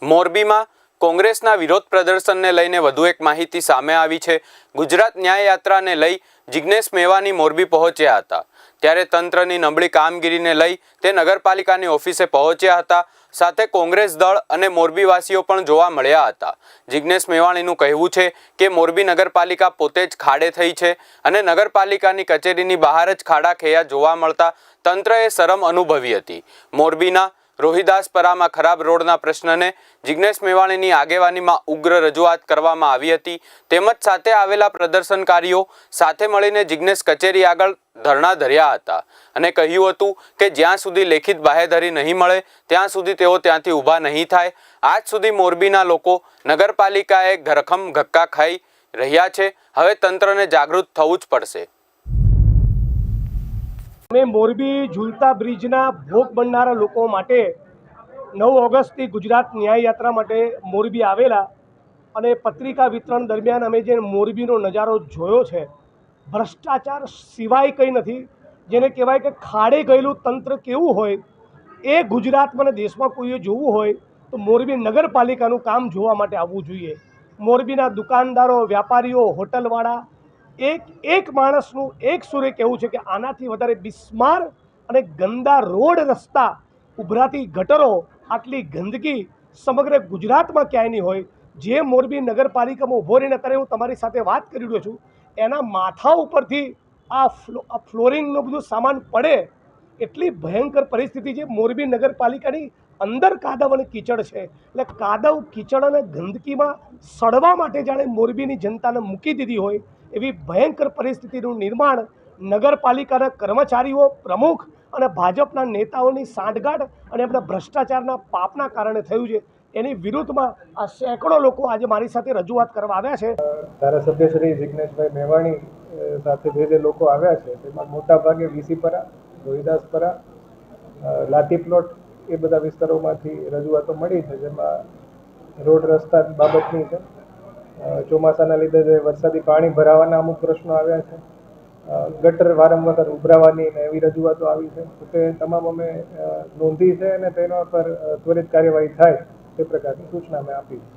મોરબીમાં કોંગ્રેસના વિરોધ પ્રદર્શનને લઈને વધુ એક માહિતી સામે આવી છે। ગુજરાત ન્યાય યાત્રાને લઈ જિગ્નેશ મેવાની મોરબી પહોંચ્યા હતા, ત્યારે તંત્રની નબળી કામગીરીને લઈ તે નગરપાલિકાની ઓફિસે પહોંચ્યા હતા। સાથે કોંગ્રેસ દળ અને મોરબીવાસીઓ પણ જોવા મળ્યા હતા। જિગ્નેશ મેવાણીનું કહેવું છે કે મોરબી નગરપાલિકા પોતે જ ખાડે થઈ છે અને નગરપાલિકાની કચેરીની બહાર જ ખાડા ખેયા જોવા મળતા તંત્રએ શરમ અનુભવી હતી। મોરબીના રોહિદાસપરામાં ખરાબ રોડના પ્રશ્નને જિગ્નેશ મેવાણીની આગેવાનીમાં ઉગ્ર રજૂઆત કરવામાં આવી હતી। તેમજ સાથે આવેલા પ્રદર્શનકારીઓ સાથે મળીને જિગ્નેશ કચેરી આગળ ધરણા ધર્યા હતા અને કહ્યું હતું કે જ્યાં સુધી લેખિત બાહેધરી નહીં મળે ત્યાં સુધી તેઓ ત્યાંથી ઊભા નહીં થાય। આજ સુધી મોરબીના લોકો નગરપાલિકાએ ઘરખમ ધક્કા ખાઈ રહ્યા છે, હવે તંત્રને જાગૃત થવું જ પડશે। અમે મોરબી ઝૂલતા બ્રિજના ભોગ બનનારા લોકો માટે 9 ઓગસ્ટથી ગુજરાત ન્યાય યાત્રા માટે મોરબી આવેલા અને પત્રિકા વિતરણ દરમિયાન અમે જે મોરબીનો નજારો જોયો છે, ભ્રષ્ટાચાર સિવાય કંઈ નથી। જેને કહેવાય કે ખાડે ગયેલું તંત્ર કેવું હોય એ ગુજરાતમાં અને દેશમાં કોઈએ જોવું હોય તો મોરબી નગરપાલિકાનું કામ જોવા માટે આવવું જોઈએ। મોરબીના દુકાનદારો, વ્યાપારીઓ, હોટલવાળા એક માણસનું એક સુરે કહેવું છે કે આનાથી વધારે બિસ્માર અને ગંદા રોડ, રસ્તા, ઉભરાતી ગટરો, આટલી ગંદકી સમગ્ર ગુજરાતમાં ક્યાંય નહીં હોય। જે મોરબી નગરપાલિકામાં ઊભો રહીને અત્યારે હું તમારી સાથે વાત કરી રહ્યો છું, એના માથા ઉપરથી આ ફ્લોરિંગનો બધું સામાન પડે એટલી ભયંકર પરિસ્થિતિ છે। મોરબી નગરપાલિકાની અંદર કાદવ અને કીચડ છે, એટલે કાદવ, કીચડ અને ગંદકીમાં સડવા માટે જાણે મોરબીની જનતાને મૂકી દીધી હોય એવી ભયંકર પરિસ્થિતિનું નિર્માણ નગરપાલિકાના કર્મચારીઓ, પ્રમુખ અને ભાજપના નેતાઓની સાંઠગાંઠ અને એમના ભ્રષ્ટાચારના પાપના કારણે થયું છે। એની વિરુદ્ધમાં આ સેંકડો લોકો આજે મારી સાથે રજૂઆત કરવા આવ્યા છે। ધારાસભ્ય શ્રી જિગ્નેશભાઈ મેવાણી સાથે જે લોકો આવ્યા છે તેમાં મોટાભાગે વીસીપરા, રોહિદાસપરા, લાતી પ્લોટ એ બધા વિસ્તારોમાંથી રજૂઆતો મળી છે, જેમાં રોડ રસ્તા બાબતની છે। ચોમાસાના લીધે જે વરસાદી પાણી ભરાવાના અમુક પ્રશ્નો આવ્યા છે, ગટર વારંવાર ઉભરાવાની ને એવી રજૂઆતો આવી છે, તો તે તમામ અમે નોંધી છે અને તેના પર ત્વરિત કાર્યવાહી થાય તે પ્રકારની સૂચના અમે આપી છે।